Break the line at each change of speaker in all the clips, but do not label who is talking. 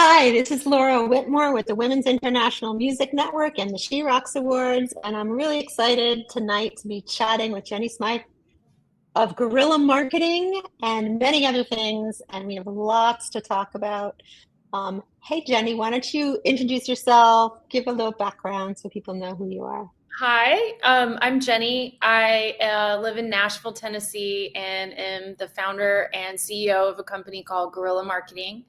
Hi, this is Laura Whitmore with the Women's International Music Network and the She Rocks Awards, and I'm really excited tonight to be chatting with Jennie Smythe of Girilla Marketing and many other things, and we have lots to talk about. Hey, Jennie, why don't you introduce yourself, give a little background so people know who you are.
Hi, I'm Jenny. I live in Nashville, Tennessee, and am the founder and CEO of a company called Girilla Marketing.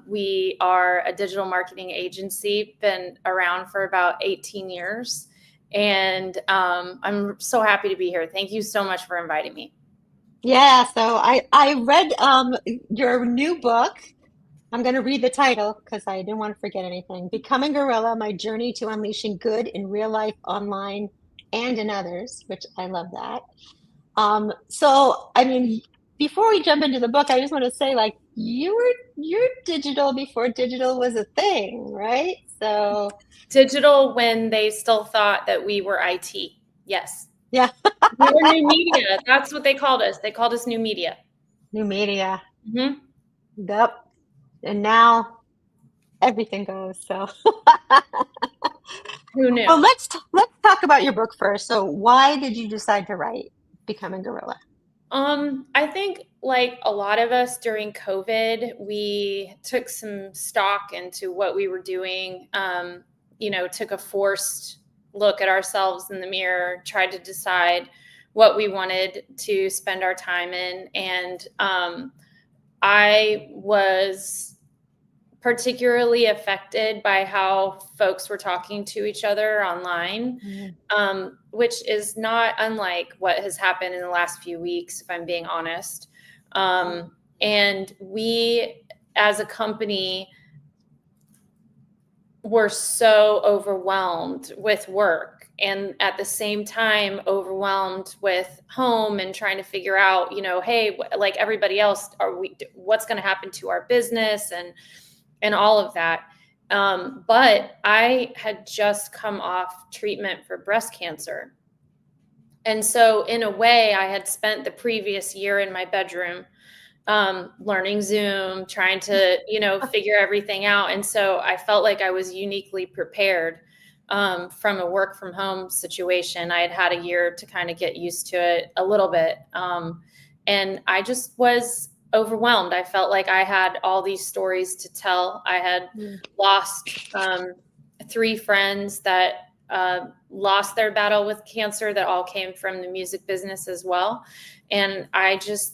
We are a digital marketing agency, been around for about 18 years, and I'm so happy to be here. Thank you so much for inviting me.
Yeah, so I read your new book. I'm going to read the title because I didn't want to forget anything. Becoming Girilla, My Journey to Unleashing Good in Real Life, Online, and in Others, which I love that. Before we jump into the book, I just want to say, like, you're digital before digital was a thing, right? So,
Digital when they still thought that we were IT. Yes.
yeah,
We were new media. That's what they called us. They called us new media.
new media.
hmm
Yep. And now everything goes. So,
Who
well,
knew?
let's talk about your book first. So, why did you decide to write Becoming Girilla?
I think like a lot of us during COVID, we took some stock into what we were doing. Took a forced look at ourselves in the mirror, tried to decide what we wanted to spend our time in. And I was particularly affected by how folks were talking to each other online,
Mm.
which is not unlike what has happened in the last few weeks, if I'm being honest. And we, as a company, were so overwhelmed with work and at the same time overwhelmed with home and trying to figure out, hey, like everybody else, what's going to happen to our business and all of that. But I had just come off treatment for breast cancer. And so in a way, I had spent the previous year in my bedroom learning Zoom, trying to, figure everything out. And so I felt like I was uniquely prepared from a work from home situation. I had had a year to kind of get used to it a little bit. And I just was overwhelmed. I felt like I had all these stories to tell. I had lost three friends that lost their battle with cancer that all came from the music business as well. And I just,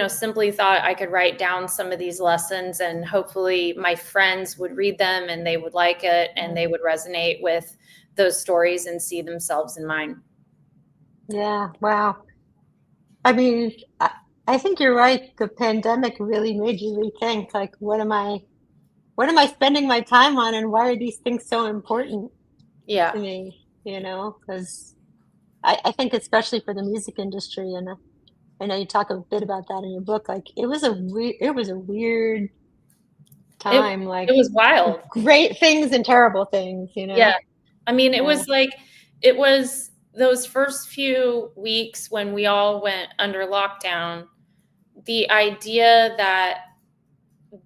simply thought I could write down some of these lessons and hopefully my friends would read them and they would like it and they would resonate with those stories and see themselves in mine.
Yeah, wow. I mean, I think you're right. The pandemic really made you rethink, like, what am I spending my time on, and why are these things so important
Yeah.
to me? Because I think especially for the music industry, and I know you talk a bit about that in your book. Like, it was a weird
It,
time,
it
like
was wild.
great things and terrible things.
Yeah. I mean, it
Yeah.
was like, it was those first few weeks when we all went under lockdown, the idea that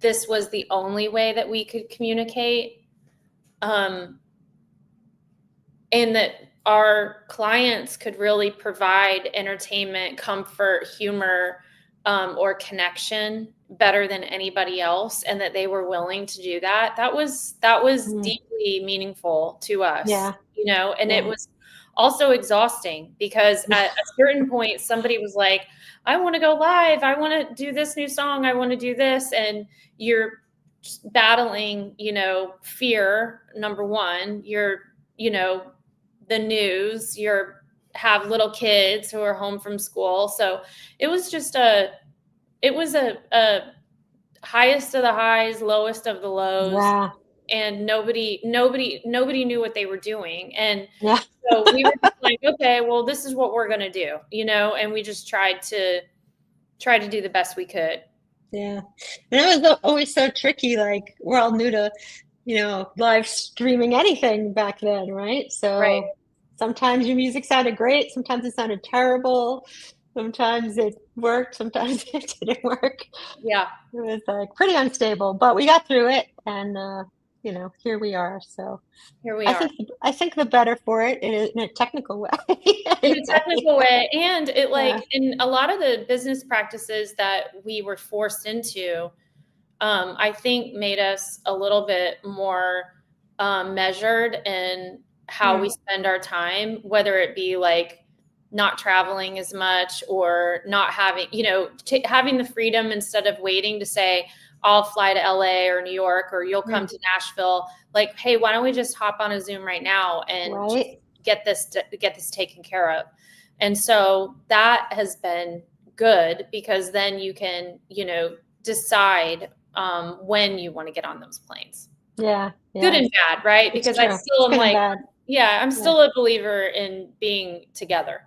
this was the only way that we could communicate, um, and that our clients could really provide entertainment, comfort, humor, or connection better than anybody else, and that they were willing to do that. That was
Mm.
deeply meaningful to us,
Yeah.
and it
Yeah.
was also exhausting because at a certain point somebody was like, I want to go live, I want to do this new song, I want to do this, and you're just battling, fear, number one. You're, the news, you're have little kids who are home from school. So it was just a highest of the highs, lowest of the lows,
Yeah.
and nobody knew what they were doing. And
Yeah.
so we were just like, okay, well, this is what we're gonna do, and we just tried to do the best we could.
Yeah. And it was always so tricky. Like, we're all new to, live streaming anything back then, right?
Right.
So sometimes your music sounded great, sometimes it sounded terrible. Sometimes it worked, sometimes it didn't work.
Yeah,
It was like pretty unstable, but we got through it, and here we are. So
here we
I
are.
think I think the better for it in a technical way.
In a technical way, and it
Yeah.
like in a lot of the business practices that we were forced into, I think made us a little bit more measured in how we
Mm,
spend our time, whether it be like not traveling as much or not having, having the freedom instead of waiting to say, I'll fly to LA or New York or you'll come
mm,
to Nashville. Like, hey, why don't we just hop on a Zoom right now and just
right.
get this taken care of? And so that has been good because then you can, decide when you want to get on those planes.
Yeah.
Good
Yeah.
and bad, right?
It's
Because I
true.
still
It's
am
good and
like,
bad.
yeah, I'm
Yeah.
still a believer in being together.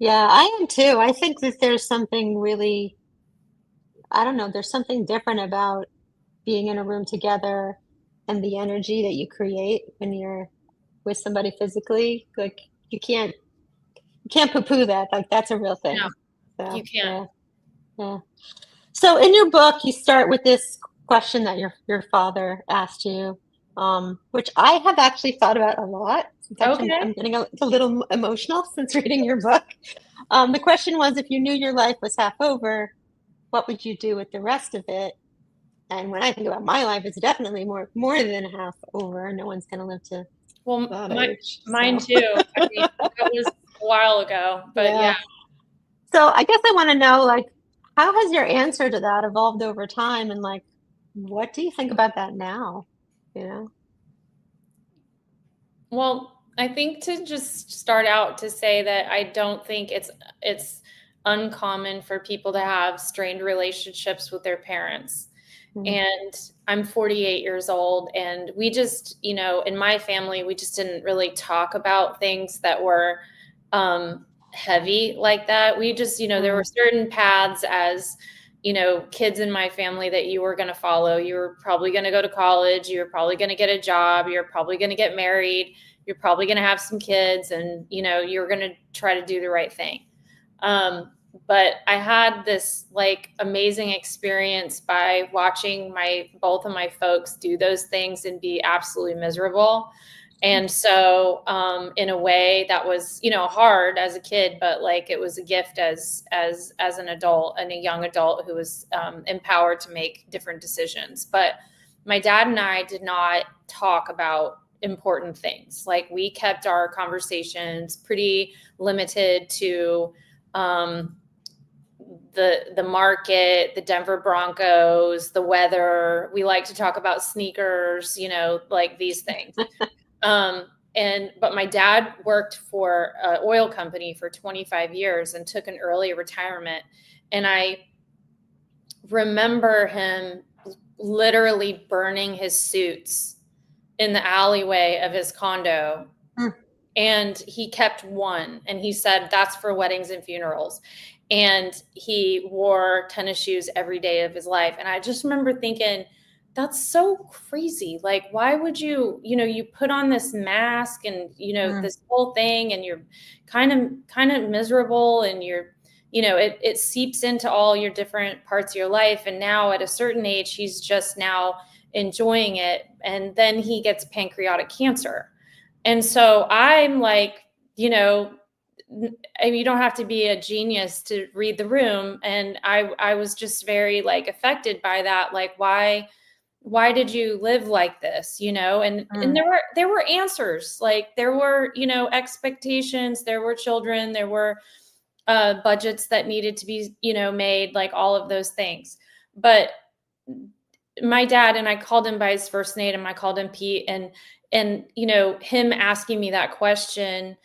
Yeah, I am too. I think that there's something really, I don't know, there's something different about being in a room together and the energy that you create when you're with somebody physically. Like you can't poo-poo that. Like that's a real
No,
thing. So
you can't.
yeah, yeah. So in your book, you start with this question that your father asked you, which I have actually thought about a lot. It's actually,
Okay.
I'm getting a little emotional since reading your book. The question was, if you knew your life was half over, what would you do with the rest of it? And when I think about my life, it's definitely more than half over. No one's going to live to
Well,
that age.
mine
So
too. I mean, that was a while ago, but yeah.
yeah. So I guess I want to know, like, how has your answer to that evolved over time, and like, what do you think about that now? You know?
Well, I think to just start out to say that I don't think it's uncommon for people to have strained relationships with their parents.
Mm,
And I'm 48 years old, and we just, in my family, we just didn't really talk about things that were heavy like that. We just, there were
mm,
certain paths as, kids in my family that you were going to follow. You were probably going to go to college. You were probably going to get a job. You're probably going to get married. You're probably going to have some kids, and, you're going to try to do the right thing. But I had this like amazing experience by watching both of my folks do those things and be absolutely miserable. And so, in a way that was, hard as a kid, but like it was a gift as an adult and a young adult who was empowered to make different decisions. But my dad and I did not talk about important things. Like we kept our conversations pretty limited to the market, the Denver Broncos, the weather. We like to talk about sneakers, like these things. Um, but my dad worked for an oil company for 25 years and took an early retirement. And I remember him literally burning his suits in the alleyway of his condo.
mm,
And he kept one, and he said that's for weddings and funerals. And he wore tennis shoes every day of his life. And I just remember thinking, that's so crazy. Like, why would you put on this mask and,
mm,
this whole thing, and you're kind of miserable, and it seeps into all your different parts of your life. And now at a certain age, he's just now enjoying it. And then he gets pancreatic cancer. And so I'm like, I mean, you don't have to be a genius to read the room. And I was just very like affected by that. Like, why did you live like this? And
mm,
there were answers. Like there were, expectations, there were children, there were budgets that needed to be, made, like all of those things. But my dad, and I called him by his first name, and I called him Pete, and him asking me that question,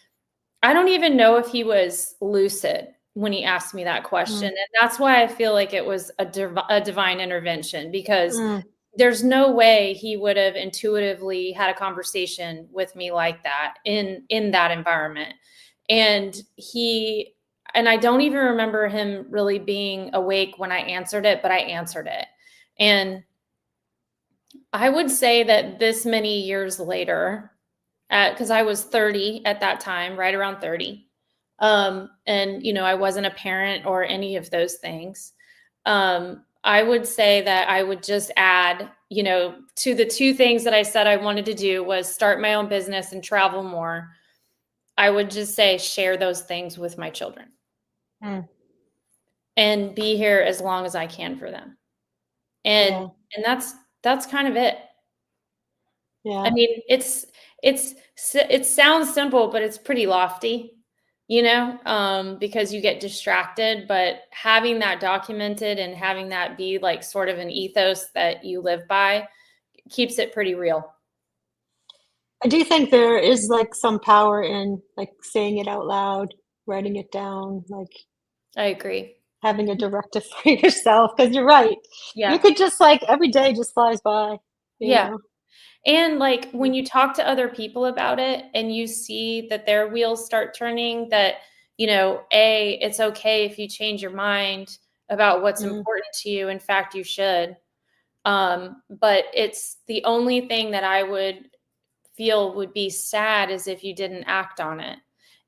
I don't even know if he was lucid when he asked me that question.
mm,
And that's why I feel like it was a divine intervention, because
mm,
there's no way he would have intuitively had a conversation with me like that in that environment. And I don't even remember him really being awake when I answered it, but I answered it. And I would say that this many years later, because I was 30 at that time, right around 30, And, I wasn't a parent or any of those things. I would say that I would just add, to the two things that I said I wanted to do was start my own business and travel more. I would just say share those things with my children and be here as long as I can for them. And that's kind of it.
Yeah.
I mean, it sounds simple, but it's pretty lofty, because you get distracted, but having that documented and having that be like sort of an ethos that you live by keeps it pretty real.
I do think there is like some power in like saying it out loud, writing it down, like
I agree.
having a directive for yourself, because you're right.
Yeah.
You could just like every day just flies by. You know?
And like when you talk to other people about it and you see that their wheels start turning, that, it's okay if you change your mind about what's important to you. In fact, you should. But it's the only thing that I would feel would be sad is if you didn't act on it.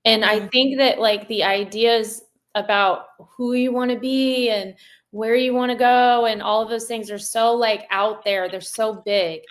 And I think that like the ideas about who you want to be and where you want to go and all of those things are so like out there, they're so big.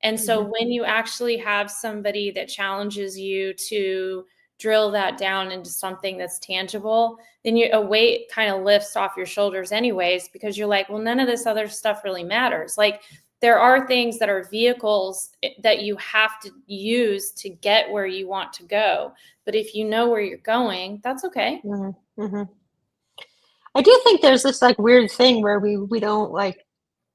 And so when you actually have somebody that challenges you to drill that down into something that's tangible, then a weight kind of lifts off your shoulders anyways, because you're like, well, none of this other stuff really matters. Like there are things that are vehicles that you have to use to get where you want to go. But if you know where you're going, that's okay.
I do think there's this like weird thing where we don't like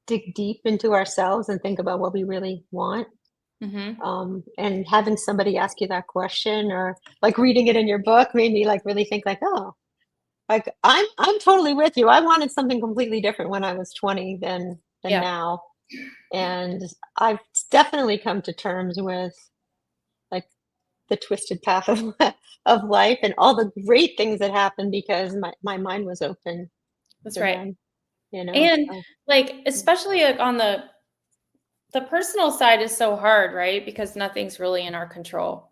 dig deep into ourselves and think about what we really want. And having somebody ask you that question or like reading it in your book made me like really think like, oh, like I'm totally with you. I wanted something completely different when I was 20 than now. And I've definitely come to terms with like the twisted path of life and all the great things that happened because my mind was open.
That's right.
Them,
and like, especially like on the personal side is so hard, right? Because nothing's really in our control.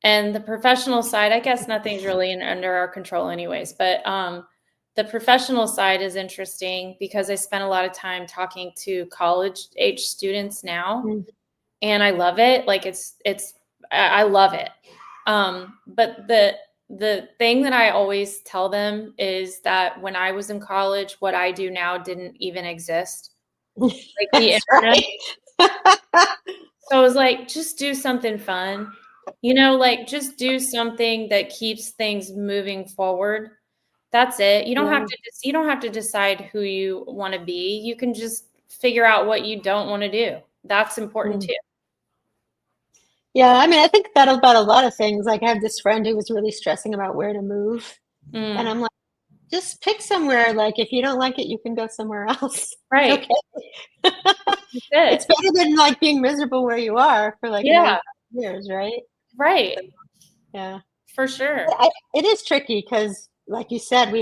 And the professional side, I guess nothing's really under our control anyways. But the professional side is interesting because I spent a lot of time talking to college age students now. And I love it. Like I love it. But the thing that I always tell them is that when I was in college, what I do now didn't even exist. Like the internet. So I was like, just do something fun, like just do something that keeps things moving forward. That's it. You don't have to decide who you want to be. You can just figure out what you don't want to do. That's important too.
Yeah, I mean, I think that about a lot of things. Like I have this friend who was really stressing about where to move. And I'm like, just pick somewhere. Like if you don't like it, you can go somewhere else.
Right.
Okay. It's better than like being miserable where you are for like years, right?
Right.
Yeah.
For sure.
It is tricky because like you said, we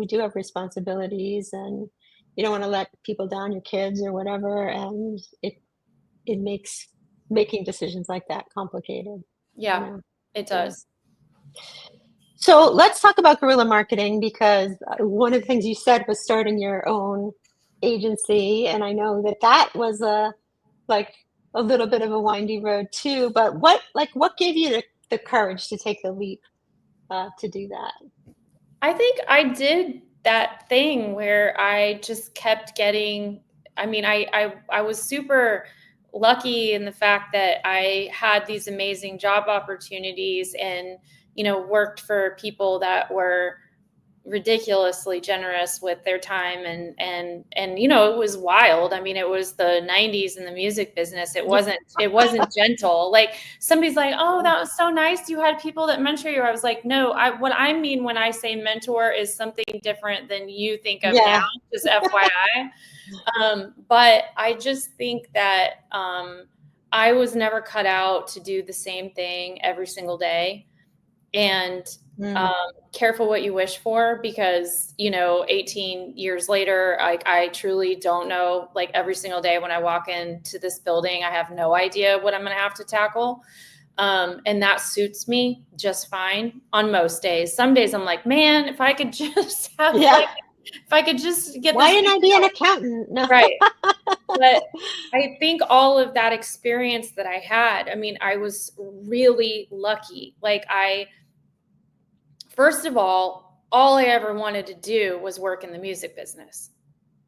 do have responsibilities and you don't want to let people down, your kids or whatever. And it makes making decisions like that complicated.
Yeah, it does.
So let's talk about guerrilla marketing because one of the things you said was starting your own agency. And I know that was a little bit of a windy road too, but what gave you the courage to take the leap to do that?
I think I did that thing where I just kept getting, I was super lucky in the fact that I had these amazing job opportunities and, worked for people that were ridiculously generous with their time and it was wild. I mean, it was the 90s in the music business. It wasn't gentle. Like somebody's like, oh, that was so nice, you had people that mentor you. I was like, no, what I mean when I say mentor is something different than you think of now, just FYI. But I just think that I was never cut out to do the same thing every single day. And careful what you wish for, because 18 years later, I truly don't know. Like every single day when I walk into this building, I have no idea what I'm going to have to tackle. And that suits me just fine on most days. Some days I'm like, man, if I could just have if I could just get
Why
this.
didn't I be an accountant? No.
Right. But I think all of that experience that I had, I mean, I was really lucky. Like first of all I ever wanted to do was work in the music business.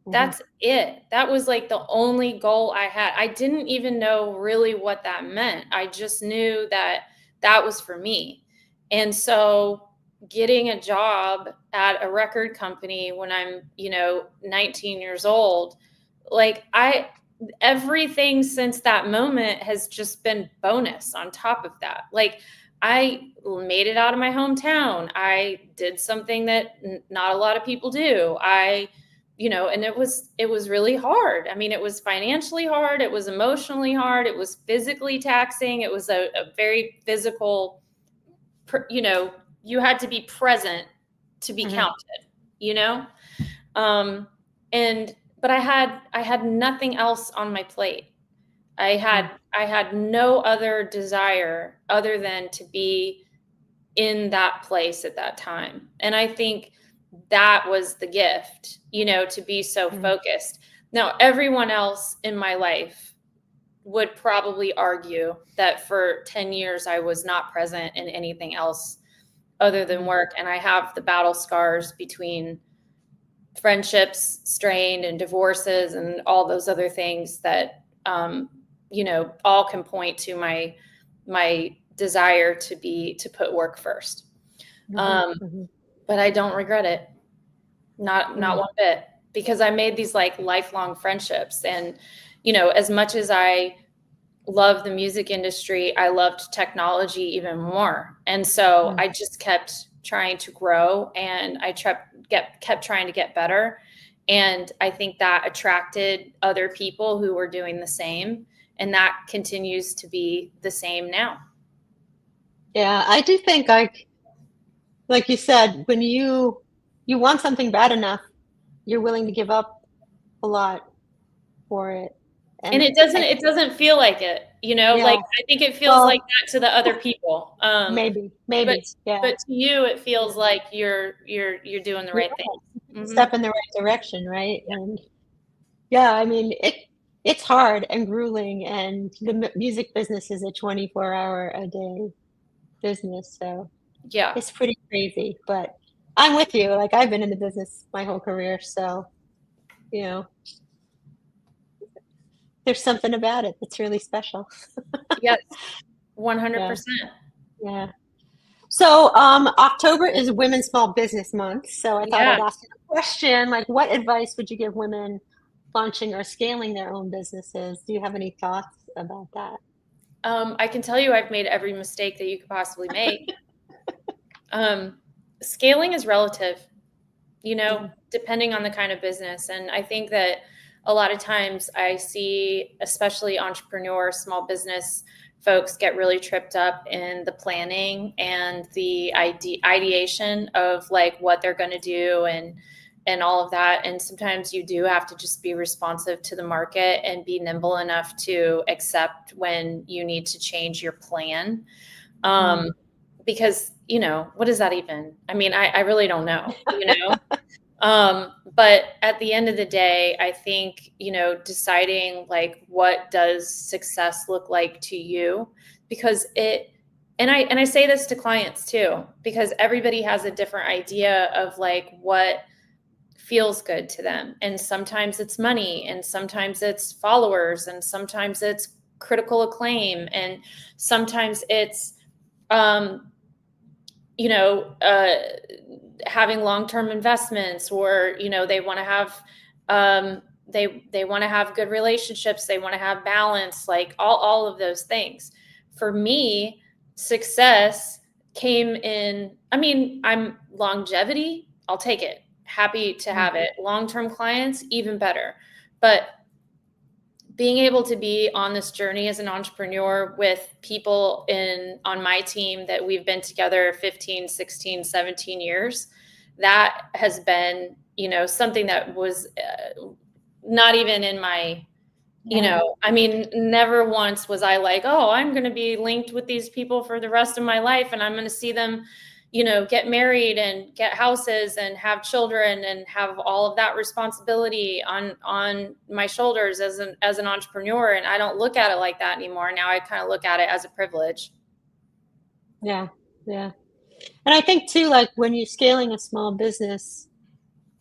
That's it. That was like the only goal I had. I didn't even know really what that meant. I just knew that that was for me. And so getting a job at a record company when I'm, 19 years old, like everything since that moment has just been bonus on top of that. Like I made it out of my hometown. I did something that not a lot of people do. And it was really hard. I mean, it was financially hard. It was emotionally hard. It was physically taxing. It was a very physical, you had to be present to be counted, but I had nothing else on my plate. I had no other desire other than to be in that place at that time. And I think that was the gift, to be so focused. Now, everyone else in my life would probably argue that for 10 years, I was not present in anything else other than work. And I have the battle scars between friendships strained and divorces and all those other things that, all can point to my desire to put work first. But I don't regret it. Not one bit, because I made these like lifelong friendships. And, as much as I love the music industry, I loved technology even more. And so I just kept trying to grow, and I kept trying to get better. And I think that attracted other people who were doing the same. And that continues to be the same now.
Yeah, I do think like you said, when you want something bad enough, you're willing to give up a lot for it.
And it doesn't feel like it, like I think it feels like that to the other people.
Maybe.
But to you, it feels like you're doing the right thing.
Step in the right direction, right? And I mean, it's hard and grueling, and the music business is a 24-hour-a-day business, so it's pretty crazy. But I'm with you. Like, I've been in the business my whole career, so there's something about it that's really special.
Yes, 100%.
Yeah. So October is Women's Small Business Month. So I thought I'd ask you a question, like, what advice would you give women launching or scaling their own businesses? Do you have any thoughts about that?
I can tell you I've made every mistake that you could possibly make. Scaling is relative, depending on the kind of business. And I think that a lot of times I see, especially entrepreneur, small business folks get really tripped up in the planning and the ideation of like what they're going to do and all of that. And sometimes you do have to just be responsive to the market and be nimble enough to accept when you need to change your plan. Because, what is that even? I mean, I really don't know, but at the end of the day, I think, deciding like, what does success look like to you? Because and I say this to clients too, because everybody has a different idea of like what feels good to them. And sometimes it's money, and sometimes it's followers, and sometimes it's critical acclaim, and sometimes it's, having long-term investments, or, they want to have, they want to have good relationships. They want to have balance, like all of those things. For me, success came in, I'm longevity. I'll take it. Happy to have it. Long-term clients, even better. But being able to be on this journey as an entrepreneur with people on my team that we've been together 15, 16, 17 years, that has been, something that was not even in my You know, I mean, never once was I like, oh, I'm going to be linked with these people for the rest of my life, and I'm going to see them, you know, get married and get houses and have children and have all of that responsibility on my shoulders as an entrepreneur. And I don't look at it like that anymore. Now I kind of look at it as a privilege.
Yeah, yeah. And I think too, like when you're scaling a small business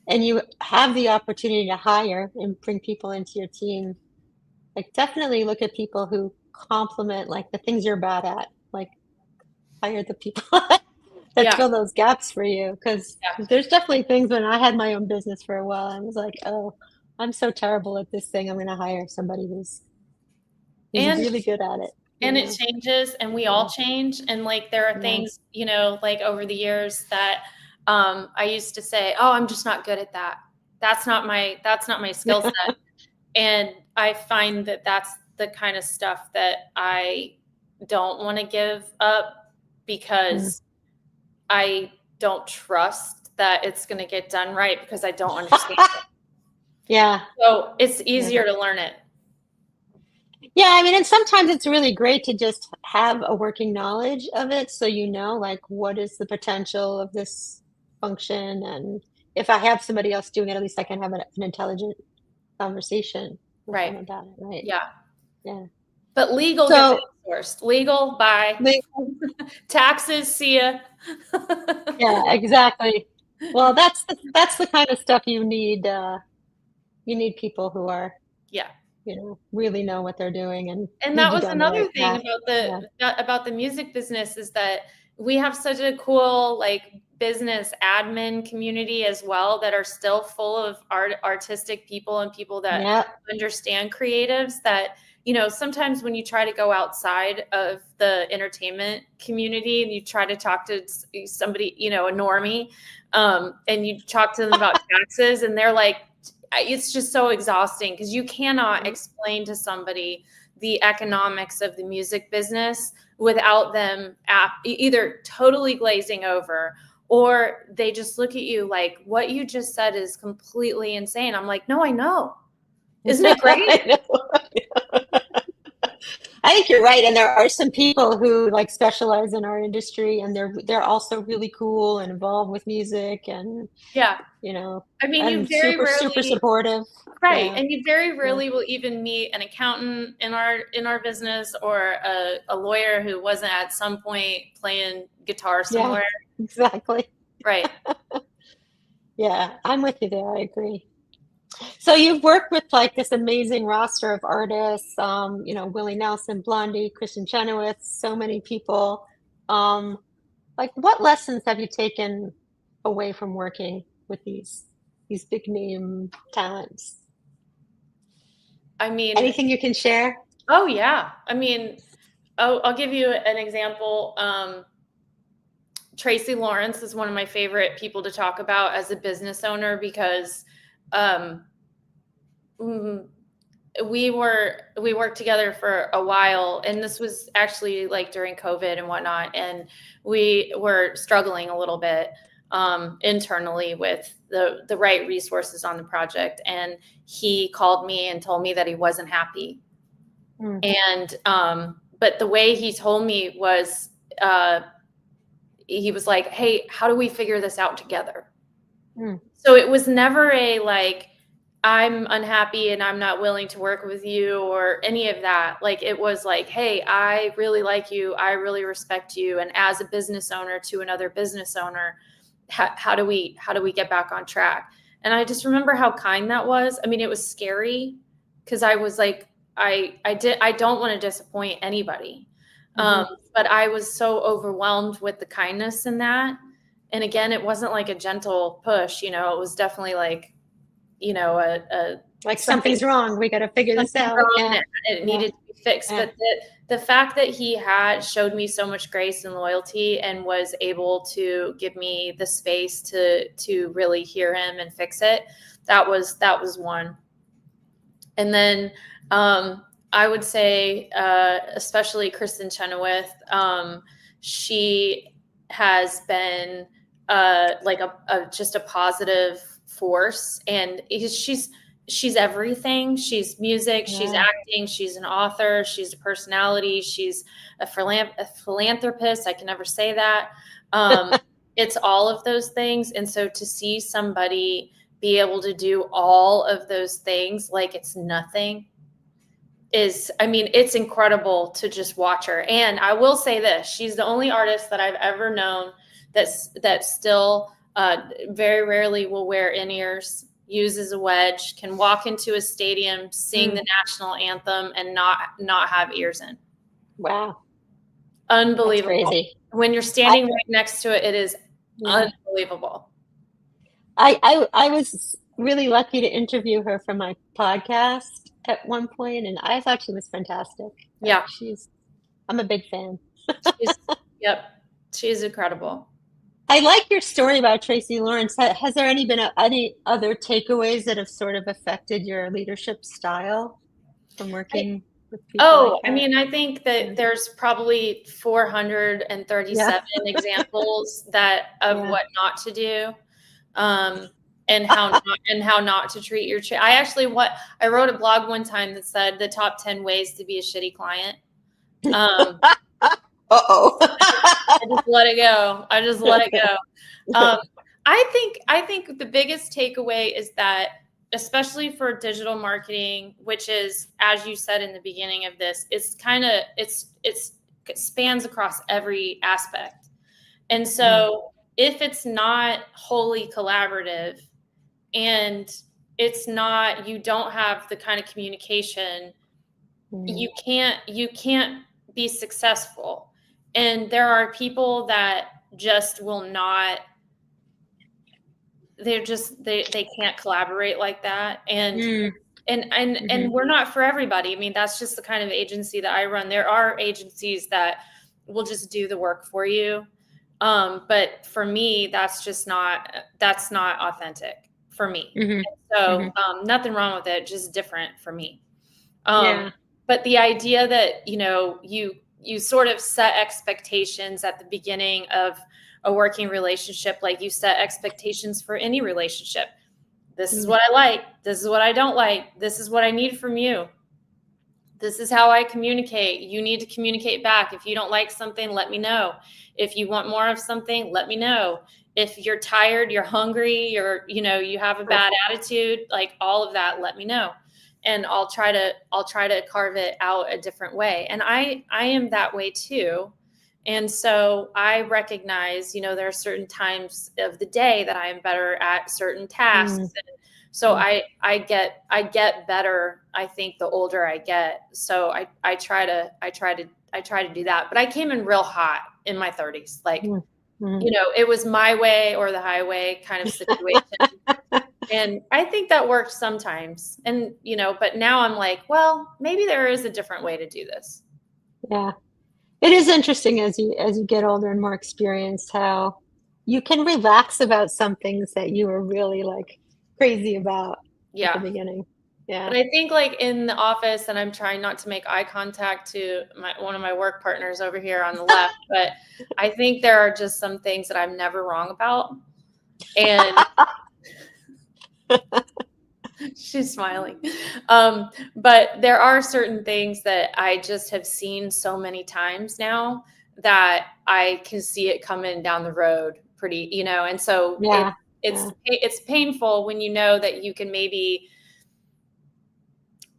and you have the opportunity to hire and bring people into your team, like definitely look at people who complement like the things you're bad at. Like hire the people that fill those gaps for you. Because there's definitely things when I had my own business for a while, I was like, oh, I'm so terrible at this thing. I'm going to hire somebody who's really good at it.
And it changes, and we all change. And like, there are things, you know, like over the years that I used to say, oh, I'm just not good at that. That's not my skill set. And I find that that's the kind of stuff that I don't want to give up because I don't trust that it's going to get done right because I don't understand it.
Yeah.
So it's easier to learn it.
Yeah, I mean, and sometimes it's really great to just have a working knowledge of it so you know, like, what is the potential of this function? And if I have somebody else doing it, at least I can have an intelligent conversation with them about it, right?
Yeah.
Yeah.
But legal gets outsourced. Legal, bye. Taxes, see ya.
Yeah, exactly. Well, that's the kind of stuff you need. You need people who are, you know, really know what they're doing and
that was another thing about the music business is that we have such a cool like business admin community as well that are still full of artistic people and people that understand creatives that, you know, sometimes when you try to go outside of the entertainment community and you try to talk to somebody, you know, a normie, and you talk to them about taxes and they're like, it's just so exhausting because you cannot explain to somebody the economics of the music business without them either totally glazing over or they just look at you like, what you just said is completely insane. I'm like, no, I know. Isn't it great?
I think you're right. And there are some people who like specialize in our industry and they're also really cool and involved with music and you know,
I mean,
and
you very rarely,
super supportive.
Right. And you very rarely will even meet an accountant in our business or a lawyer who wasn't at some point playing guitar somewhere.
Yeah, exactly.
Right.
Yeah, I'm with you there. I agree. So you've worked with like this amazing roster of artists, you know, Willie Nelson, Blondie, Kristin Chenoweth, so many people. Like what lessons have you taken away from working with these big name talents?
I mean,
anything you can share?
Oh yeah. I mean, I'll give you an example. Tracy Lawrence is one of my favorite people to talk about as a business owner because we worked together for a while, and this was actually like during COVID and whatnot, and we were struggling a little bit internally with the right resources on the project. And he called me and told me that he wasn't happy. And but the way he told me was he was like, hey, how do we figure this out together? So it was never a like, I'm unhappy and I'm not willing to work with you or any of that. Like, it was like, hey, I really like you. I really respect you. And as a business owner to another business owner, how do we get back on track? And I just remember how kind that was. I mean, it was scary because I was like, I don't want to disappoint anybody. But I was so overwhelmed with the kindness in that. And again, it wasn't like a gentle push, you know, it was definitely like, you know,
like something's wrong. We got to figure this out.
It needed to be fixed. But the fact that he had showed me so much grace and loyalty and was able to give me the space to really hear him and fix it, that was one. And then I would say, especially Kristin Chenoweth, she has been like just a positive force, and she's she's everything. She's music, she's
Yeah.
acting, she's an author, she's a personality, she's a philanthropist. I can never say that. It's all of those things. And so to see somebody be able to do all of those things like it's nothing is, I mean, it's incredible to just watch her. And I will say this, she's the only artist that I've ever known that still very rarely will wear in-ears, uses a wedge, can walk into a stadium, sing the national anthem and not have ears in.
Wow.
Unbelievable.
That's crazy.
When you're standing right next to it, it is unbelievable.
I was really lucky to interview her for my podcast at one point, and I thought she was fantastic.
Yeah.
I'm a big fan.
Yep. She's incredible.
I like your story about Tracy Lawrence. Has there been any other takeaways that have sort of affected your leadership style from working with people like that?
I mean, I think that there's probably 437 examples of what not to do, and how not to treat your I wrote a blog one time that said the top 10 ways to be a shitty client. I just let it go. I think the biggest takeaway is that, especially for digital marketing, which is, as you said in the beginning of this, it spans across every aspect. And so if it's not wholly collaborative and you don't have the kind of communication, you can't be successful. And there are people that just will not, they can't collaborate like that. And we're not for everybody. I mean, that's just the kind of agency that I run. There are agencies that will just do the work for you. But for me, that's not authentic for me. So nothing wrong with it, just different for me. But the idea that, you sort of set expectations at the beginning of a working relationship, like you set expectations for any relationship. This is what I like. This is what I don't like. This is what I need from you. This is how I communicate. You need to communicate back. If you don't like something, let me know. If you want more of something, let me know. If you're tired, you're hungry, you have a bad attitude, like all of that, let me know. And I'll try to carve it out a different way. And I am that way too. And so I recognize, there are certain times of the day that I am better at certain tasks. And so I get better, I think, the older I get. So I try to do that. But I came in real hot in my 30s. Like, it was my way or the highway kind of situation. And I think that worked sometimes. And, but now I'm like, well, maybe there is a different way to do this.
Yeah. It is interesting as you get older and more experienced, how you can relax about some things that you were really like crazy about at the beginning. Yeah.
But I think like in the office, and I'm trying not to make eye contact to one of my work partners over here on the left, but I think there are just some things that I'm never wrong about. And she's smiling. But there are certain things that I just have seen so many times now that I can see it coming down the road pretty, and so it's painful when you know that you can maybe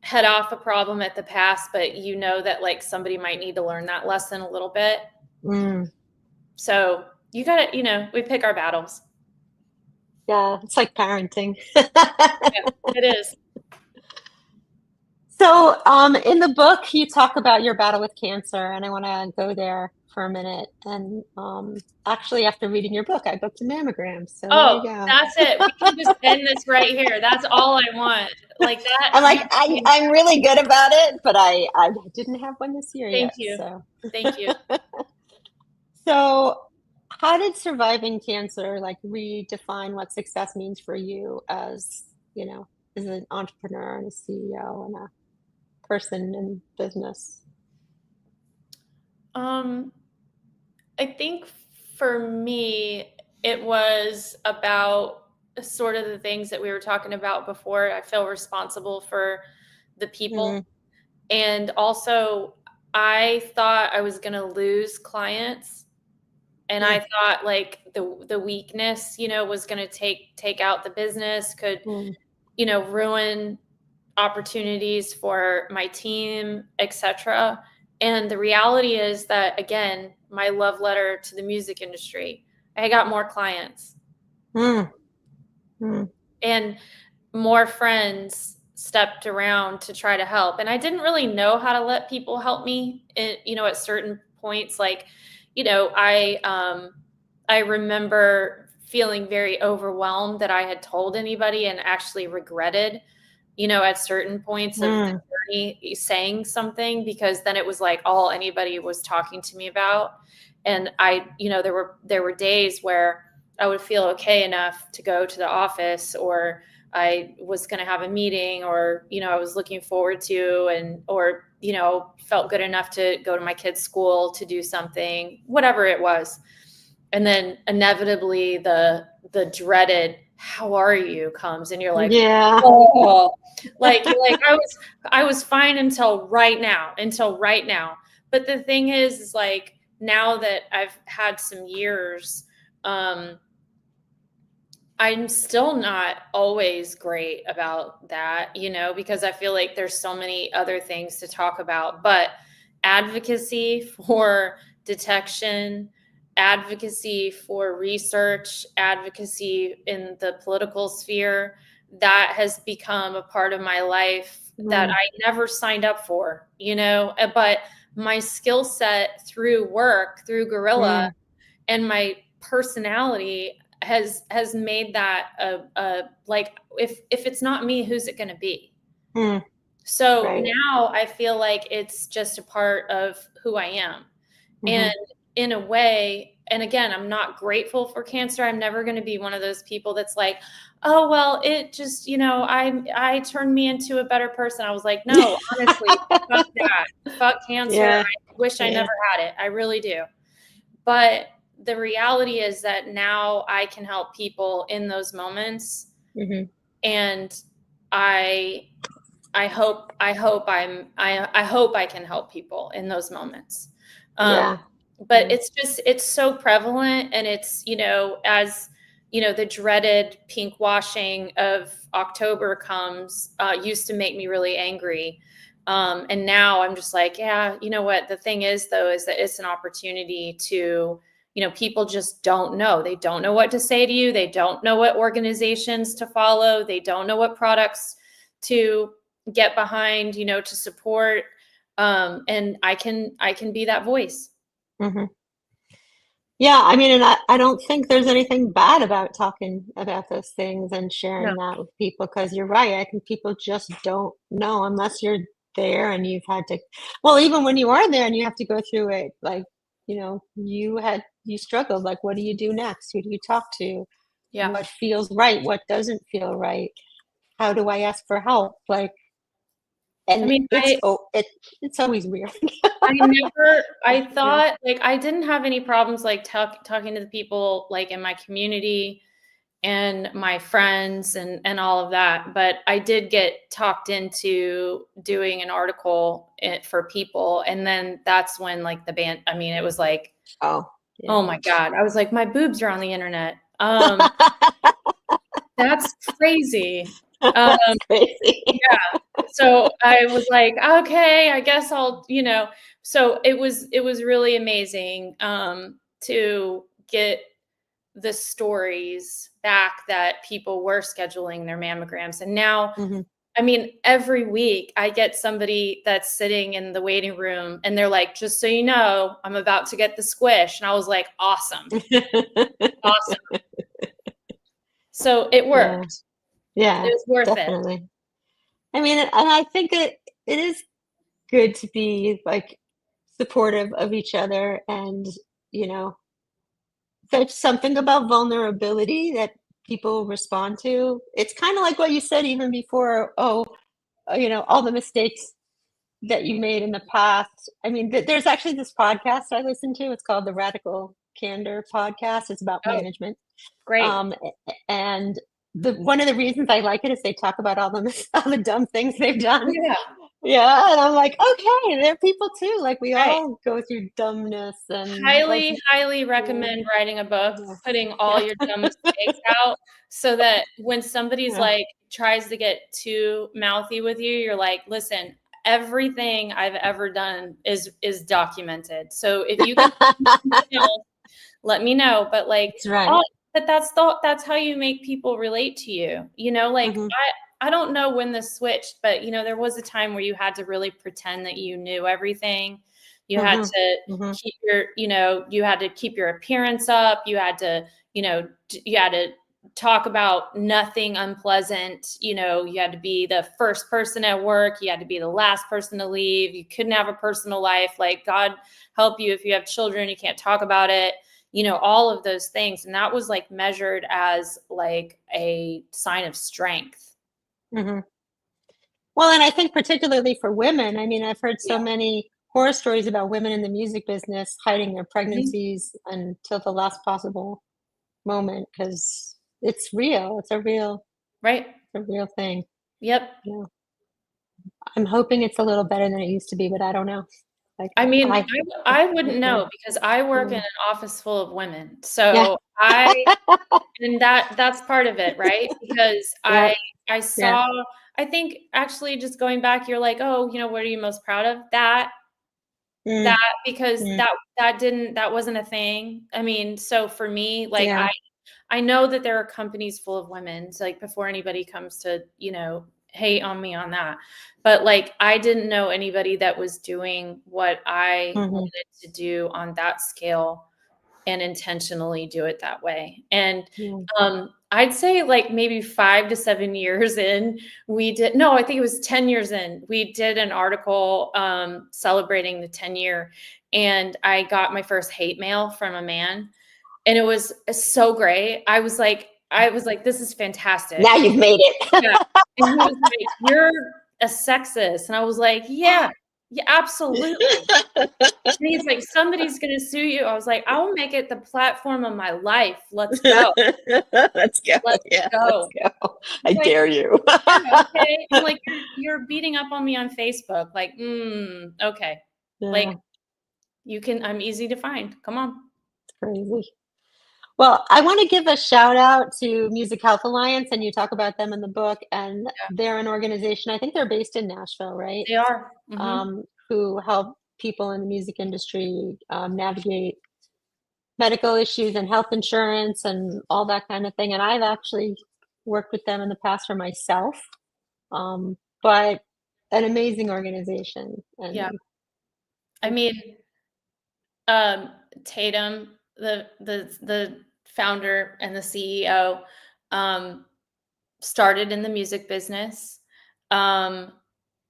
head off a problem at the pass, but that like somebody might need to learn that lesson a little bit. So you gotta, we pick our battles.
Yeah, it's like parenting.
Yeah, it is.
So in the book, you talk about your battle with cancer, and I want to go there for a minute. And actually, after reading your book, I booked a mammogram. So there you go.
That's it. We can just end this right here. That's all I want. Like that.
I'm like, I'm really good about it, but I didn't have one this year
Thank
yet.
you.
So.
Thank you.
So how did surviving cancer like redefine what success means for you as an entrepreneur and a CEO and a person in business?
I think for me, it was about sort of the things that we were talking about before. I feel responsible for the people. And also, I thought I was going to lose clients. And I thought like the weakness, was going to take out the business, could, ruin opportunities for my team, etc. And the reality is that, again, my love letter to the music industry, I got more clients and more friends stepped around to try to help. And I didn't really know how to let people help me, at certain points. Like, I remember feeling very overwhelmed that I had told anybody, and actually regretted, at certain points of the journey, saying something, because then it was like all anybody was talking to me about. And there were days where I would feel okay enough to go to the office, or I was going to have a meeting, or, I was looking forward to, or felt good enough to go to my kid's school to do something, whatever it was. And then inevitably the dreaded, how are you, comes, and you're like, oh, like I was fine until right now. But the thing is like, now that I've had some years, I'm still not always great about that, because I feel like there's so many other things to talk about. But advocacy for detection, advocacy for research, advocacy in the political sphere, that has become a part of my life that I never signed up for, but my skill set through work, through Girilla, and my personality has made that like, if it's not me, who's it going to be? So now I feel like it's just a part of who I am. And in a way, and again, I'm not grateful for cancer. I'm never going to be one of those people that's like, oh, well, it just, I turned me into a better person. I was like, no, honestly, fuck that. Fuck cancer. I wish I never had it. I really do. But the reality is that now I can help people in those moments. And I hope I can help people in those moments. But it's so prevalent, and it's, as the dreaded pink washing of October comes, used to make me really angry. And now I'm just like, yeah, you know what? The thing is, though, is that it's an opportunity to, people just don't know. They don't know what to say to you. They don't know what organizations to follow. They don't know what products to get behind, to support. And I can be that voice.
Yeah, I mean, and I don't think there's anything bad about talking about those things and sharing that with people, because you're right. I think people just don't know unless you're there and you've had to, well, even when you are there and you have to go through it, like, you struggled, like, what do you do next? Who do you talk to? What feels right? What doesn't feel right? How do I ask for help? Like, and
I mean,
it's always weird.
I thought, like, I didn't have any problems, like, talking to the people, like, in my community and my friends and all of that. But I did get talked into doing an article for People. And then that's when, like, the band, I mean, it was like, oh my God. I was like, my boobs are on the internet. That's crazy.
Crazy.
Yeah. So I was like, okay, I guess I'll, so it was really amazing to get the stories back that people were scheduling their mammograms. And now, I mean, every week I get somebody that's sitting in the waiting room and they're like, just so you know, I'm about to get the squish. And I was like, awesome. Awesome. So it worked.
Yeah,
it was worth
definitely. It. I mean, and I think it is good to be like supportive of each other, and there's something about vulnerability that people respond to. It's kind of like what you said even before. Oh, all the mistakes that you made in the past. I mean, there's actually this podcast I listen to. It's called the Radical Candor Podcast. It's about management.
Great.
And one of the reasons I like it is they talk about all the dumb things they've done.
Yeah.
Yeah, and I'm like, okay, they're people too. Like we
Right.
all go through dumbness and
Highly recommend writing a book,
yeah.
putting all your dumb mistakes out, so that when somebody's
Yeah.
like tries to get too mouthy with you, you're like, listen, everything I've ever done is documented. So if you can let me know. But like,
That's right.
but that's how you make people relate to you. You know, like
Mhm.
I don't know when this switched, but you know, there was a time where you had to really pretend that you knew everything. You had
Mhm.
to
Mhm.
keep your, you know, you had to keep your appearance up. You had to, you know, you had to talk about nothing unpleasant. You know, you had to be the first person at work. You had to be the last person to leave. You couldn't have a personal life. Like, God help you if you have children, you can't talk about it. You know, all of those things. And that was like measured as like a sign of strength.
Mhm. Well, and I think particularly for women, I mean, I've heard so
Yeah.
many horror stories about women in the music business hiding their
Mhm.
pregnancies until the last possible moment because it's real.
Right.
It's a real thing.
Yep.
Yeah. I'm hoping it's a little better than it used to be, but I don't know. Like
I mean,
I,
I wouldn't
yeah,
know because I work in
yeah,
an office full of women.
yeah,
So and that's part of it, right? Because
yeah,
I
yeah.
saw, I think actually just going back, you're like, oh, you know, what are you most proud of? That,
Mm,
because
mm,
that wasn't a thing. I mean, so for me, like
yeah.
I know that there are companies full of women, so like before anybody comes to, you know, hate on me on that. But like I didn't know anybody that was doing what I
Mhm,
wanted to do on that scale and intentionally do it that way. And
yeah.
I'd say like maybe 5 to 7 years in, I think it was 10 years in, we did an article celebrating the 10-year, and I got my first hate mail from a man, and it was so great. I was like, this is fantastic.
Now you've made it.
Yeah. And he was like, you're a sexist. And I was like, yeah, absolutely. And he's like, somebody's going to sue you. I was like, I will make it the platform of my life. Let's go.
Let's go.
Let's
Yeah, let's
go.
go. I
He's like,
dare you.
yeah, okay. I'm like, you're beating up on me on Facebook. Like, okay. Like,
Yeah,
I'm easy to find. Come on.
it's crazy. Well, I want to give a shout out to Music Health Alliance, and you talk about them in the book, and
Yeah,
they're an organization, I think they're based in Nashville, right?
they are. Hmm.
Who help people in the music industry navigate medical issues and health insurance and all that kind of thing. And I've actually worked with them in the past for myself, but an amazing organization.
Yeah.
And
I
it's,
mean, um, Tatum, the founder and the CEO, um, started in the music business, um,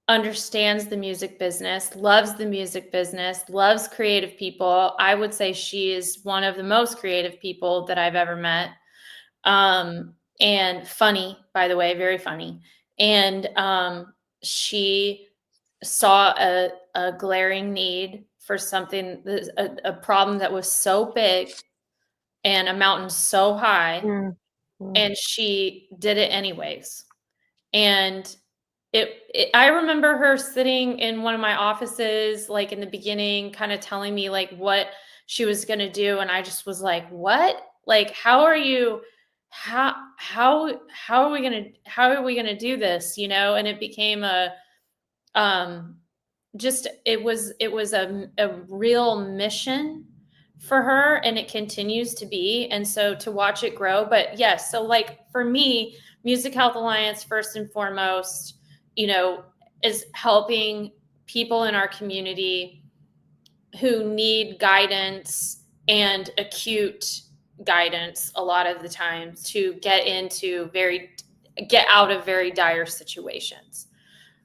understands the music business, loves the music business, loves creative people. I would say she is one of the most creative people that I've ever met. And funny, by the way, very funny. And she saw a glaring need for something, a problem that was so big and a mountain so high,
mm, mm,
and she did it anyways. And I remember her sitting in one of my offices, like in the beginning, kind of telling me like what she was going to do. And I just was like, what? Like, how are we going to do this? You know? And it became um, it was a real mission for her, and it continues to be. And so to watch it grow, but yes, so like for me, Music Health Alliance, first and foremost, you know, is helping people in our community who need guidance and acute guidance a lot of the times to get out of very dire situations.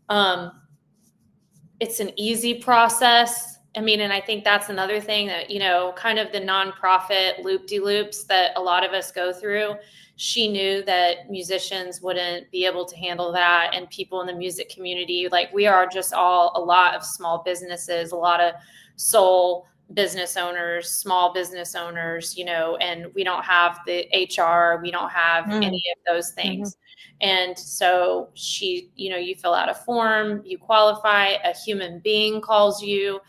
um, it's an easy process. I mean, and I think that's another thing that, you know, kind of the nonprofit loop-de-loops that a lot of us go through. She knew that musicians wouldn't be able to handle that, and people in the music community, like we are just all a lot of small businesses, a lot of soul business owners, small business owners, and we don't have the HR, we don't have any of those things. And so you fill out a form, you qualify, a human being calls you,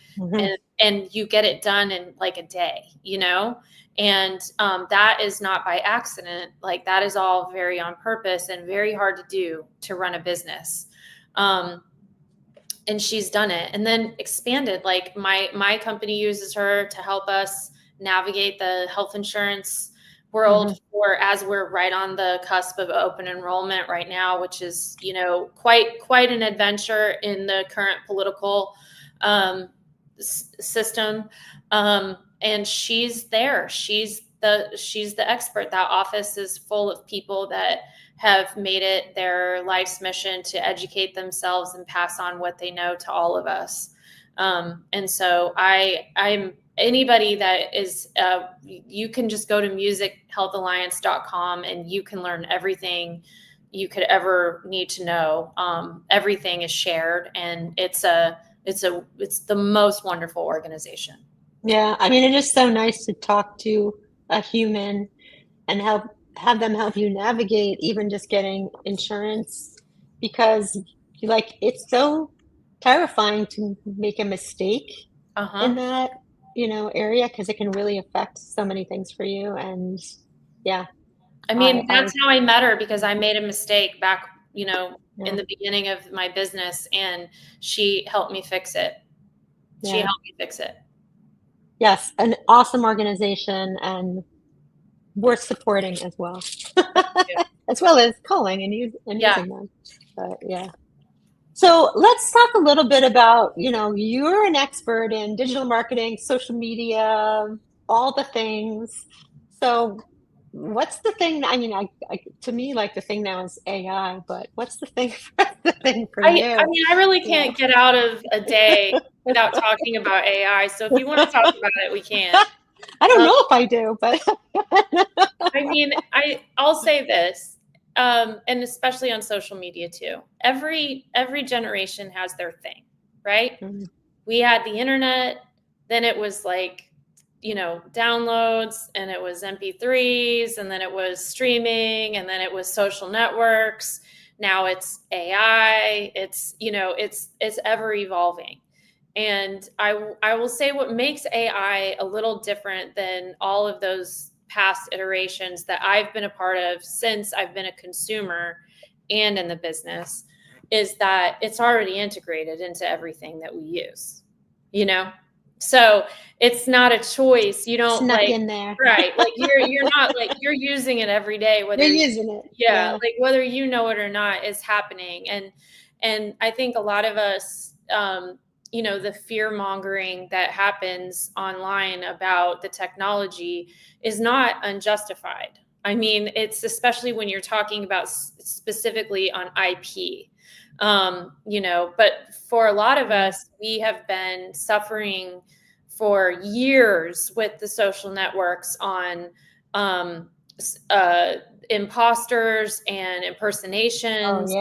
and you get it done in like a day, and that is not by accident. Like, that is all very on purpose and very hard to do to run a business. And she's done it and then expanded. Like, my company uses her to help us navigate the health insurance world as we're right on the cusp of open enrollment right now, which is, quite an adventure in the current political system. And she's there. She's the expert. That office is full of people that have made it their life's mission to educate themselves and pass on what they know to all of us. And so I'm anybody that is, you can just go to musichealthalliance.com and you can learn everything you could ever need to know. Everything is shared, and it's the most wonderful organization.
Yeah. I mean, it is so nice to talk to a human and have them help you navigate even just getting insurance, because it's so terrifying to make a mistake in that, area, because it can really affect so many things for you. And yeah.
I mean, that's how I met her, because I made a mistake back, in the beginning of my business, and she helped me fix it. She helped me fix it.
Yes. An awesome organization, and worth supporting as well, as well as calling and using them. But yeah. So let's talk a little bit about, you're an expert in digital marketing, social media, all the things. So what's the thing? I mean, to me, like, the thing now is AI, but what's the thing for you?
I mean, I really can't get out of a day without talking about AI. So if you want to talk about it, we can.
I don't know if I do, but
I mean, I'll say this, and especially on social media too. Every generation has their thing, right? We had the internet, then it was like, downloads, and it was MP3s, and then it was streaming, and then it was social networks. Now it's AI. It's ever evolving. And I will say what makes AI a little different than all of those past iterations that I've been a part of since I've been a consumer and in the business is that it's already integrated into everything that we use, So it's not a choice. You don't
snuck in there.
Right. Like you're not like, you're using it every day, whether
you're using it.
Yeah. Like whether you know it or not is happening. And I think a lot of us, the fear mongering that happens online about the technology is not unjustified. I mean, it's especially when you're talking about specifically on IP, but for a lot of us, we have been suffering for years with the social networks on imposters and impersonations.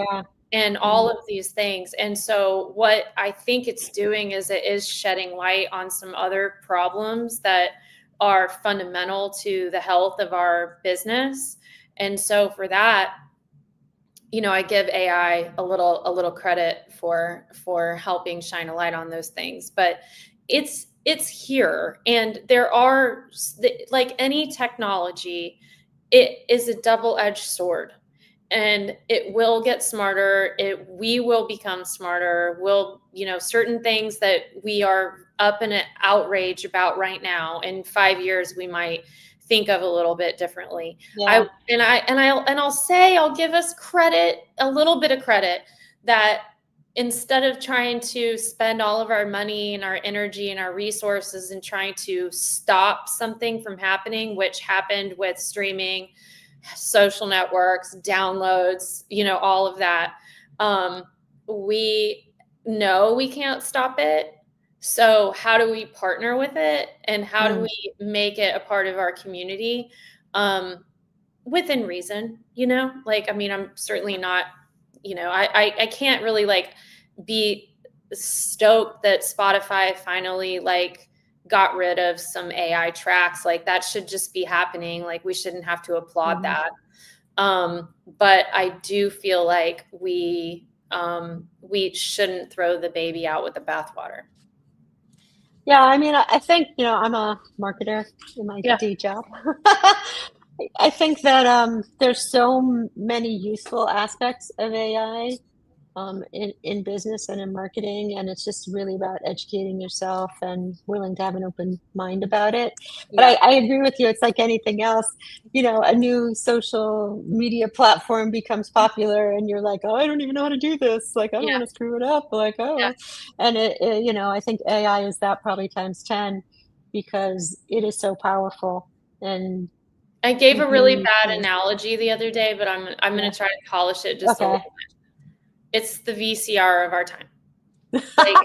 And all of these things. And so what I think it's doing is it is shedding light on some other problems that are fundamental to the health of our business. And so for that, I give AI a little credit for helping shine a light on those things. But it's here, and there are, like any technology, it is a double-edged sword. And it will get smarter. We will become smarter. Certain things that we are up in an outrage about right now, in 5 years, we might think of a little bit differently.
Yeah.
I'll give us credit, a little bit of credit, that instead of trying to spend all of our money and our energy and our resources and trying to stop something from happening, which happened with streaming, social networks, downloads, all of that. We know we can't stop it. So how do we partner with it? And how do we make it a part of our community? Within reason, I'm certainly not, I can't really be stoked that Spotify finally got rid of some AI tracks. Like that should just be happening. Like we shouldn't have to applaud that. But I do feel like we shouldn't throw the baby out with the bathwater.
Yeah, I mean, I think, I'm a marketer in my day job. I think that there's so many useful aspects of AI in business and in marketing, and it's just really about educating yourself and willing to have an open mind about it. But I agree with you. It's like anything else, a new social media platform becomes popular and you're like, oh, I don't even know how to do this. Like, I don't want to screw it up. Like, oh, and I think AI is that probably times 10 because it is so powerful. And
I gave a really bad analogy the other day, but I'm going to try to polish it just a little bit. It's the VCR of our time. Like,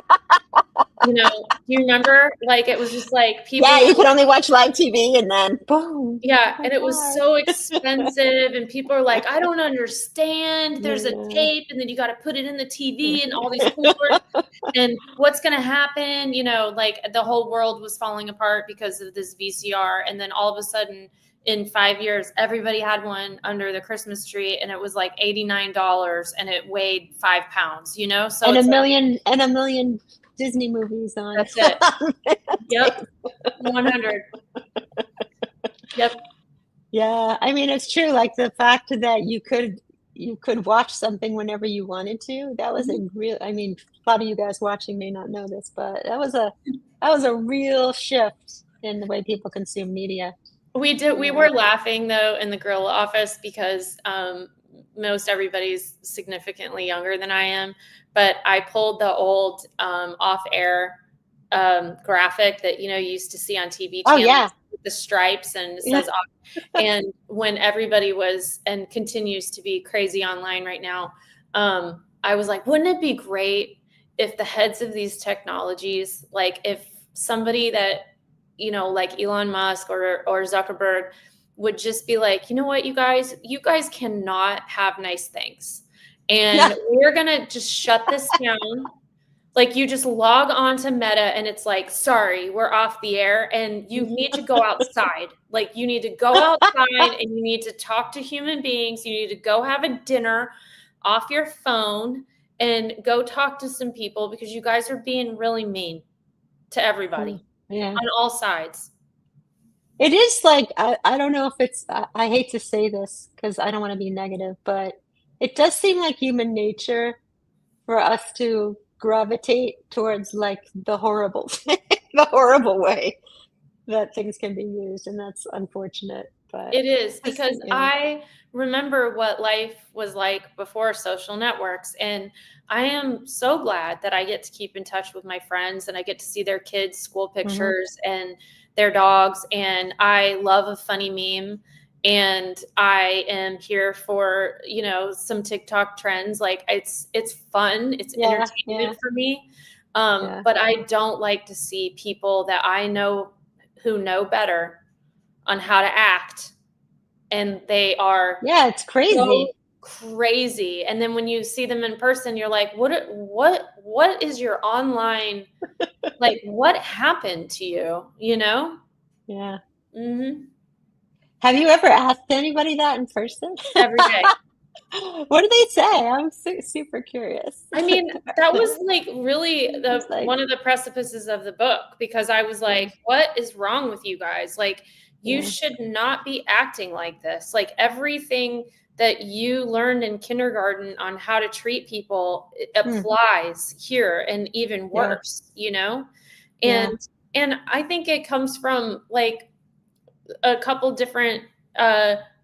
do you remember? Like, it was just like people.
Yeah, you could only watch live TV and then boom.
Yeah, and it was so expensive, and people are like, I don't understand. There's a tape, and then you got to put it in the TV and all these cords. And what's going to happen? Like the whole world was falling apart because of this VCR. And then all of a sudden, in 5 years, everybody had one under the Christmas tree, and it was like $89, and it weighed 5 pounds. So
and a million Disney movies on.
That's it. Yep, 100. Yep.
Yeah, I mean, it's true. Like the fact that you could watch something whenever you wanted to. That was a real. I mean, a lot of you guys watching may not know this, but that was a real shift in the way people consume media.
We were laughing though in the Girlilla office because most everybody's significantly younger than I am, but I pulled the old off-air graphic that you used to see on TV channels with the stripes and it says off. And when everybody was and continues to be crazy online right now, I was like, wouldn't it be great if the heads of these technologies, like if somebody that like Elon Musk or Zuckerberg would just be like, you know what, you guys cannot have nice things. And we're going to just shut this down. Like you just log on to Meta and it's like, sorry, we're off the air and you need to go outside. Like you need to go outside and you need to talk to human beings. You need to go have a dinner off your phone and go talk to some people because you guys are being really mean to everybody. On all sides.
It is like, I don't know if it's, I hate to say this because I don't want to be negative, but it does seem like human nature for us to gravitate towards like the horrible way that things can be used. And that's unfortunate. But
it is because I remember what life was like before social networks. And I am so glad that I get to keep in touch with my friends and I get to see their kids' school pictures and their dogs. And I love a funny meme. And I am here for, some TikTok trends. Like it's fun. It's entertainment for me. But I don't like to see people that I know who know better on how to act. And they are
it's crazy.
So crazy. And then when you see them in person, you're like, what is your online, like, what happened to you, Yeah.
Mm-hmm. Have you ever asked anybody that in person?
Every day.
What do they say? I'm super curious.
I mean, that was like really one of the precipices of the book because I was like, what is wrong with you guys? Like, you should not be acting like this. Like everything that you learned in kindergarten on how to treat people applies here and even worse, And I think it comes from like a couple different,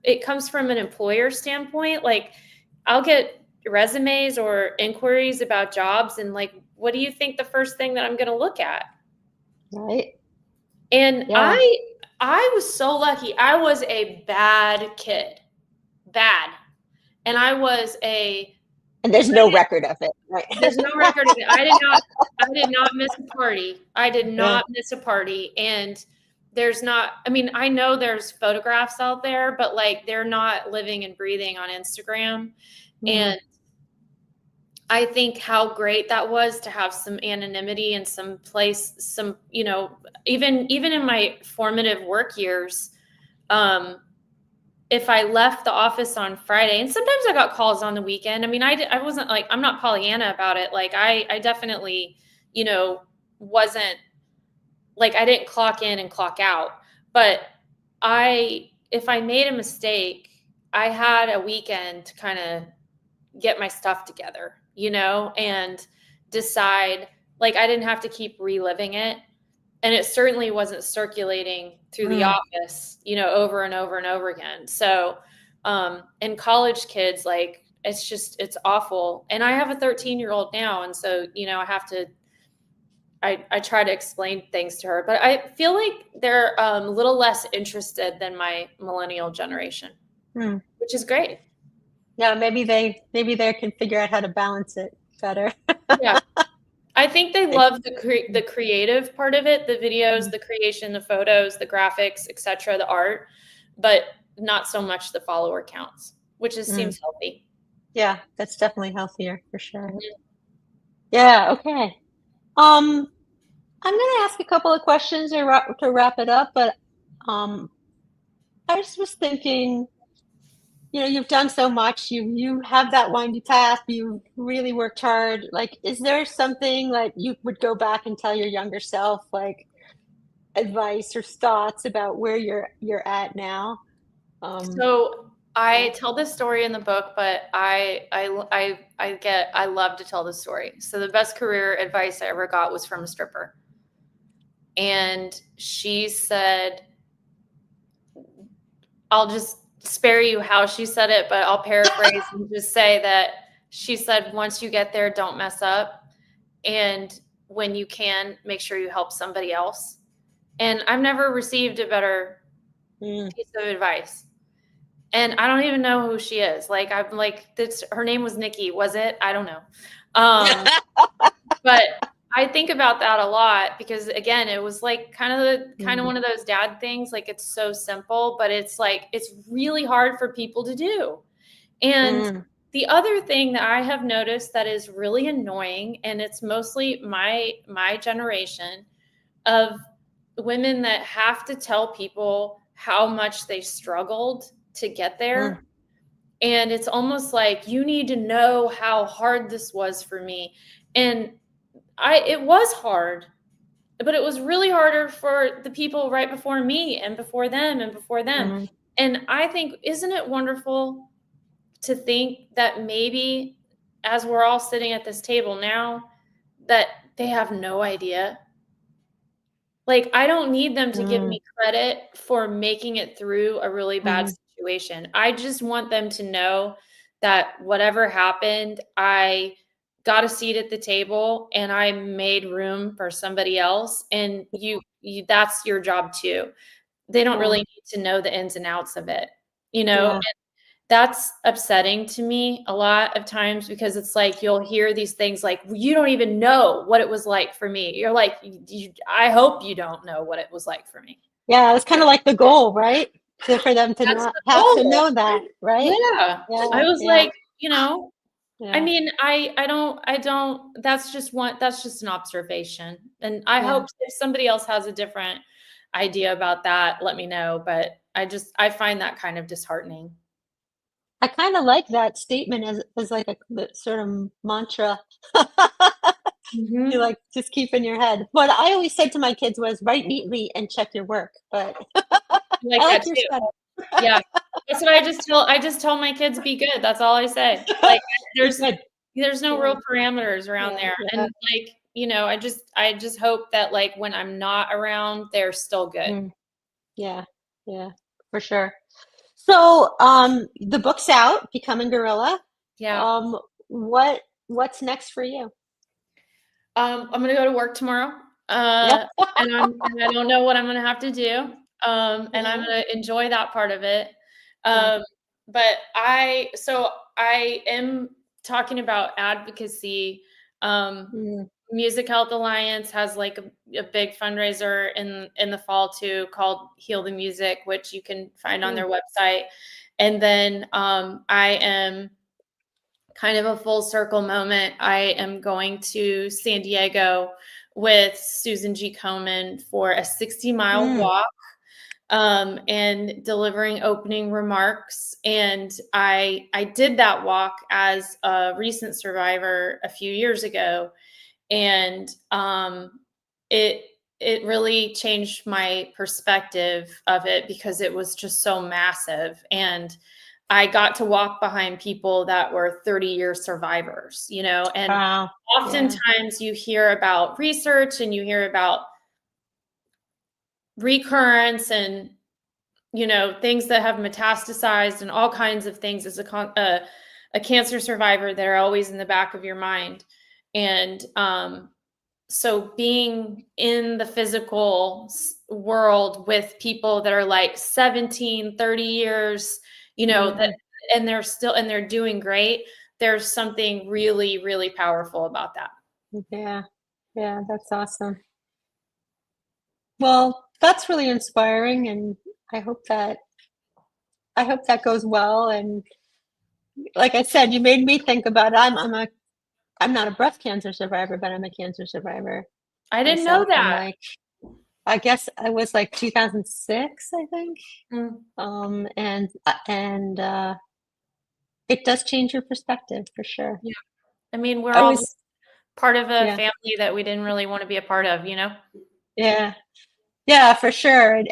it comes from an employer standpoint. Like I'll get resumes or inquiries about jobs and like, what do you think the first thing that I'm going to look at?
Right.
And I was so lucky. I was a bad kid. Bad. And
and there's no record of it, right?
There's no record of it. I did not miss a party. I did not miss a party. And I know there's photographs out there, but like they're not living and breathing on Instagram. And I think how great that was to have some anonymity and some place, some, you know, even in my formative work years, if I left the office on Friday, and sometimes I got calls on the weekend. I mean, I wasn't like, I'm not Pollyanna about it. Like I definitely, you know, wasn't like, I didn't clock in and clock out, but if I made a mistake, I had a weekend to kind of get my stuff together, you know, and decide, like, I didn't have to keep reliving it. And it certainly wasn't circulating through the office, you know, over and over and over again. So, and college kids, like, it's awful. And I have a 13-year-old now. And so, you know, I try to explain things to her, but I feel like they're a little less interested than my millennial generation, which is great.
Yeah, maybe they can figure out how to balance it better.
Yeah. I think they love the creative part of it, the videos, the creation, the photos, the graphics, etc., the art, but not so much the follower counts, which seems healthy.
Yeah, that's definitely healthier for sure.
Mhm.
Yeah, okay. I'm gonna ask a couple of questions to wrap it up, but I just was thinking, you know, you've done so much. You have that windy path. You really worked hard. Like, is there something like you would go back and tell your younger self, like advice or thoughts about where you're at now?
So I tell this story in the book, but I love to tell the story. So the best career advice I ever got was from a stripper. And she said, I'll just spare you how she said it, but I'll paraphrase and just say that she said, once you get there, don't mess up. And when you can, make sure you help somebody else. And I've never received a better piece of advice. And I don't even know who she is. Like, I'm like, her name was Nikki, was it? I don't know. But I think about that a lot because, again, it was like kind of one of those dad things. Like, it's so simple, but it's like, it's really hard for people to do. And the other thing that I have noticed that is really annoying, and it's mostly my generation of women that have to tell people how much they struggled to get there. And it's almost like, you need to know how hard this was for me. And it was hard, but it was really harder for the people right before me and before them and before them. And I think, isn't it wonderful to think that maybe as we're all sitting at this table now, that they have no idea. Like, I don't need them to give me credit for making it through a really bad situation. I just want them to know that whatever happened, I got a seat at the table and I made room for somebody else. And you that's your job too. They don't really need to know the ins and outs of it, you know? And that's upsetting to me a lot of times because it's like, you'll hear these things like, you don't even know what it was like for me. You're like, I hope you don't know what it was like for me.
Yeah, it's kind of like the goal, right? For them to
That's
not
the
have to
goal.
know that, right?
Yeah. I was like, you know, I
Yeah.
mean, I don't, that's just an observation. And I hope if somebody else has a different idea about that, let me know. But I find that kind of disheartening.
I kind of like that statement as like the sort of mantra. You
Mhm.
like just keep in your head. What I always said to my kids was write neatly and check your work. But
I like
I
that
like yours
too.
better.
Yeah. That's what I just tell my kids, be good. That's all I say. Like,
Be good.
there's no
Yeah,
real parameters around
yeah,
there.
yeah.
And like, you know, I just hope that, like, when I'm not around, they're still good.
Yeah, yeah, for sure. So, the book's out, Becoming Girilla.
Yeah.
Um, what's next for you?
I'm gonna go to work tomorrow.
Yeah,
And I don't know what I'm gonna have to do. And I'm
yeah,
gonna enjoy that part of it.
yeah.
Um, but I am talking about advocacy. Um,
Mm,
Music Health Alliance has like a big fundraiser in the fall too, called Heal the Music, which you can find on
mm,
their website. And then I am kind of a full circle moment. I am going to San Diego with Susan G. Komen for a 60-mile walk, and delivering opening remarks. And I did that walk as a recent survivor a few years ago. And it really changed my perspective of it because it was just so massive. And I got to walk behind people that were 30-year survivors, you know, and
Wow.
oftentimes you hear about research and you hear about recurrence and, you know, things that have metastasized and all kinds of things as a cancer survivor that are always in the back of your mind. And so being in the physical world with people that are like 17, 30 years, you know, that, and they're doing great. There's something really, really powerful about that.
Yeah. Yeah, that's awesome. Well, that's really inspiring, and I hope that goes well. And like I said, you made me think about I'm not a breast cancer survivor, but I'm a cancer survivor.
I didn't know
And
that.
I guess I was like 2006, I think. And it does change your perspective for sure.
Yeah. I mean, we're
I
all
was,
part of a
yeah,
family that we didn't really want to be a part of, you know?
yeah, yeah, for sure.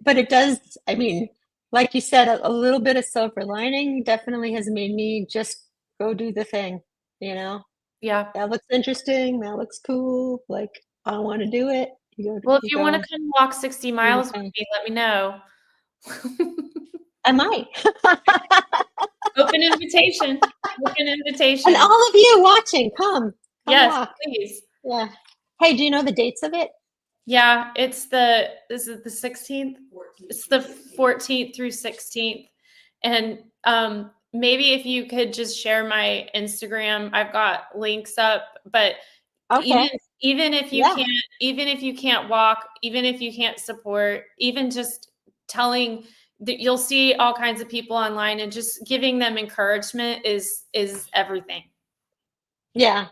But it does, I mean, like you said, a little bit of silver lining definitely has made me just go do the thing, you know?
Yeah.
That looks interesting. That looks cool. Like, I want to do it.
Well, if you want to come walk 60
do the
miles with
thing.
me, let me know.
I might.
Open invitation. Open invitation.
And all of you watching, come
Yes,
walk.
please.
Yeah. Hey, do you know the dates of it?
Yeah, this is the 16th. It's the 14th through 16th. And maybe if you could just share my Instagram, I've got links up, but
Okay.
even if you can't walk, even if you can't support, even just telling that, you'll see all kinds of people online, and just giving them encouragement is everything.
Yeah,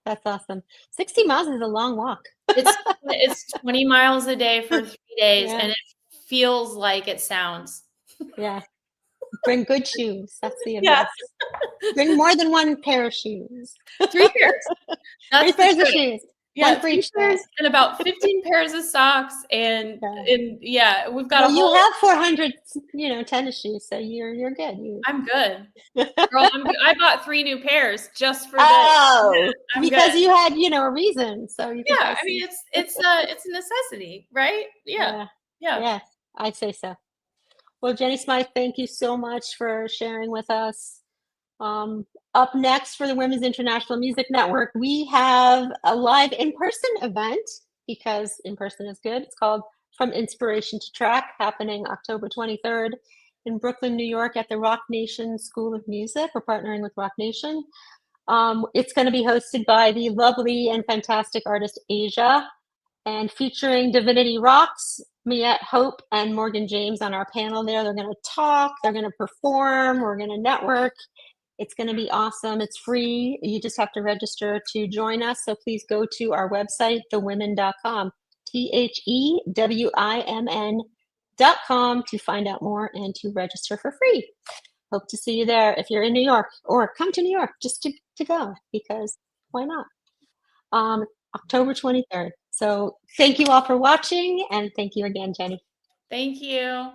that's awesome. 60 miles is a long walk.
It's 20 miles a day for 3 days,
Yeah.
and it feels like it sounds.
Yeah. Bring good shoes. That's the
Yeah.
advice. Bring more than one pair of shoes.
3 pairs. That's
3
the
pairs of
trick.
shoes.
Yeah,
One for
3
each
pairs
day.
and about 15 pairs of socks, and yeah, we've got
Well,
a
you
whole.
have 400, tennis shoes, so you're good.
I'm good. Girl, I bought 3 new pairs just for this.
Oh,
Yeah, I'm
because
good.
you had, a reason, so you could
Yeah,
buy
I mean,
some.
it's a necessity, right? Yeah.
Yeah.
Yeah.
Yes, I'd say so. Well, Jennie Smythe, thank you so much for sharing with us. Up next for the Women's International Music Network, we have a live in-person event, because in-person is good. It's called From Inspiration to Track, happening October 23rd in Brooklyn, New York at the Rock Nation School of Music. We're partnering with Rock Nation. It's going to be hosted by the lovely and fantastic artist Asia, and featuring Divinity Rocks, Miette Hope, and Morgan James on our panel there. They're going to talk, they're going to perform, we're going to network. It's going to be awesome. It's free. You just have to register to join us. So please go to our website, thewomen.com, THEWIMN.com, to find out more and to register for free. Hope to see you there if you're in New York, or come to New York just to go, because why not? October 23rd. So thank you all for watching, and thank you again, Jennie.
Thank you.